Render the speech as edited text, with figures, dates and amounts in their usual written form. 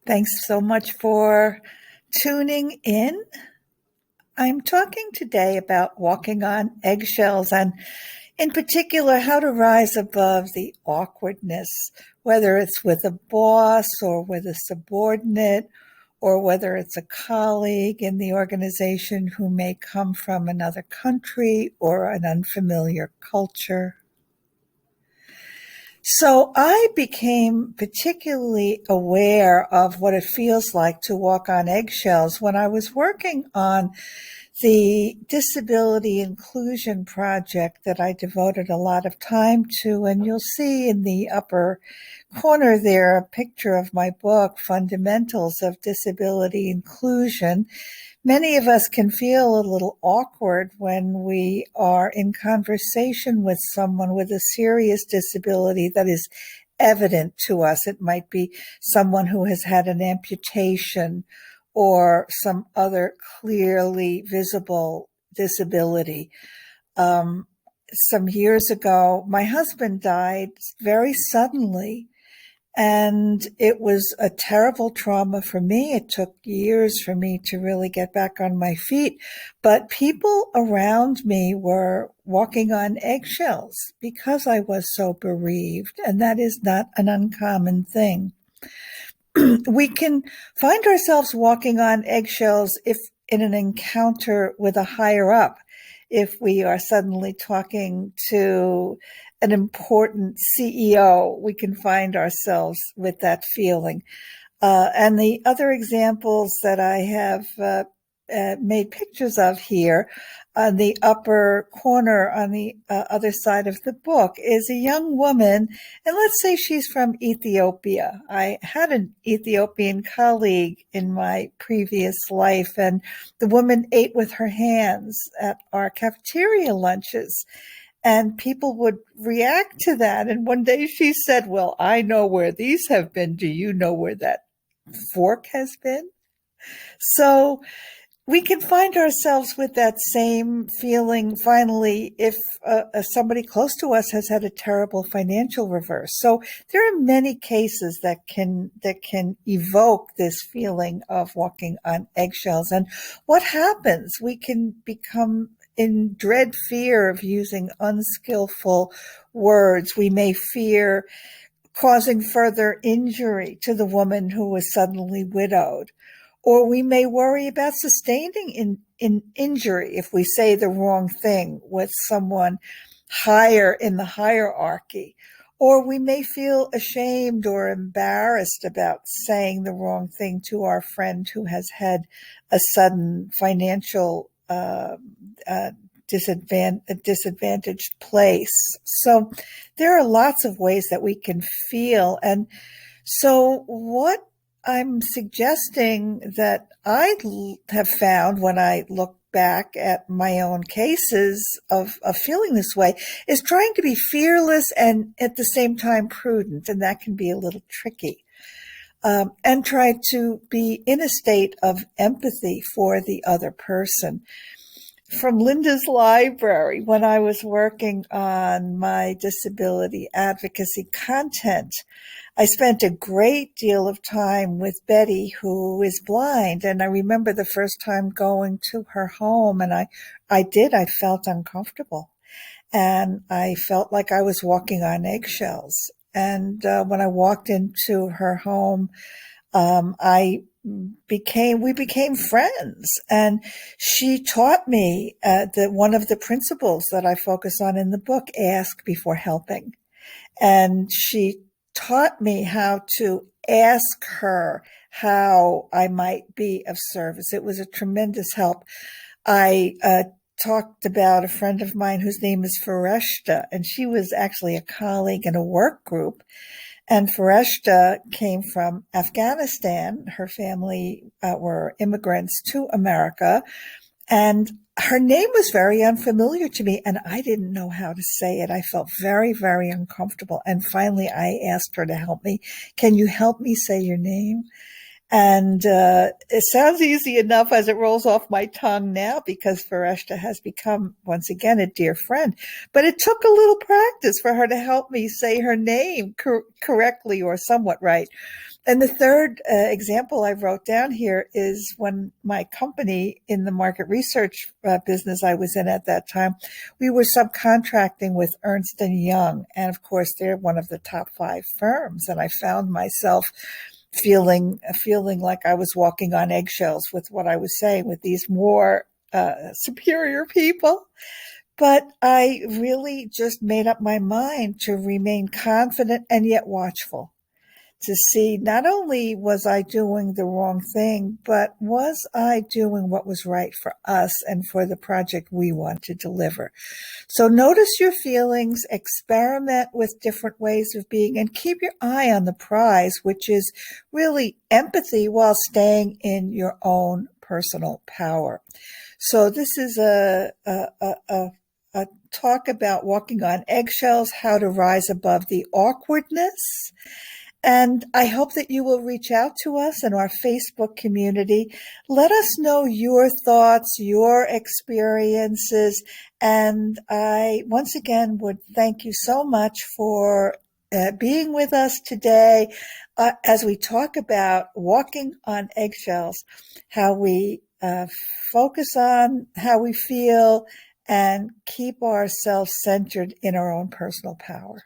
Thanks so much for tuning in. I'm talking today about walking on eggshells and, in particular, how to rise above the awkwardness, whether it's with a boss or with a subordinate, or whether it's a colleague in the organization who may come from another country or an unfamiliar culture. So I became particularly aware of what it feels like to walk on eggshells when I was working on the disability inclusion project that I devoted a lot of time to. And you'll see in the upper corner there a picture of my book, Fundamentals of Disability Inclusion. Many of us can feel a little awkward when we are in conversation with someone with a serious disability that is evident to us. It might be someone who has had an amputation or some other clearly visible disability. Some years ago, my husband died very suddenly, and it was a terrible trauma for me. It took years for me to really get back on my feet. But people around me were walking on eggshells because I was so bereaved. And that is not an uncommon thing. We can find ourselves walking on eggshells if in an encounter with a higher up, if we are suddenly talking to an important CEO, we can find ourselves with that feeling. And the other examples that I have made pictures of here on the upper corner on the other side of the book is a young woman, and let's say she's from Ethiopia. I had an Ethiopian colleague in my previous life, and the woman ate with her hands at our cafeteria lunches. And people would react to that. And one day she said, "Well, I know where these have been. Do you know where that fork has been?" So we can find ourselves with that same feeling finally if somebody close to us has had a terrible financial reverse. So there are many cases that can evoke this feeling of walking on eggshells. And what happens? We can become in dread fear of using unskillful words. We may fear causing further injury to the woman who was suddenly widowed. Or we may worry about sustaining in injury if we say the wrong thing with someone higher in the hierarchy. Or we may feel ashamed or embarrassed about saying the wrong thing to our friend who has had a sudden financial disadvantaged place. So there are lots of ways that we can feel. And so what I'm suggesting that I have found when I look back at my own cases of feeling this way is trying to be fearless and at the same time prudent. And that can be a little tricky. And try to be in a state of empathy for the other person. From Linda's library, when I was working on my disability advocacy content, I spent a great deal of time with Betty, who is blind. And I remember the first time going to her home, and I felt uncomfortable. And I felt like I was walking on eggshells. And when I walked into her home, we became friends, and she taught me that one of the principles that I focus on in the book, ask before helping. And she taught me how to ask her how I might be of service. It was a tremendous help. I talked about a friend of mine whose name is Fareshta, and she was actually a colleague in a work group. And Fareshta came from Afghanistan. Her family were immigrants to America. And her name was very unfamiliar to me, and I didn't know how to say it. I felt very, very uncomfortable. And finally, I asked her to help me. "Can you help me say your name?" And it sounds easy enough as it rolls off my tongue now because Fareshta has become, once again, a dear friend. But it took a little practice for her to help me say her name correctly or somewhat right. And the third example I wrote down here is when my company in the market research business I was in at that time, we were subcontracting with Ernst & Young. And of course, they're one of the top 5 firms. And I found myself feeling like I was walking on eggshells with what I was saying with these more superior people. But I really just made up my mind to remain confident and yet watchful, to see not only was I doing the wrong thing, but was I doing what was right for us and for the project we want to deliver. So notice your feelings, experiment with different ways of being, and keep your eye on the prize, which is really empathy while staying in your own personal power. So this is a talk about walking on eggshells, how to rise above the awkwardness. And I hope that you will reach out to us in our Facebook community. Let us know your thoughts, your experiences. And I, once again, would thank you so much for being with us today as we talk about walking on eggshells, how we focus on how we feel and keep ourselves centered in our own personal power.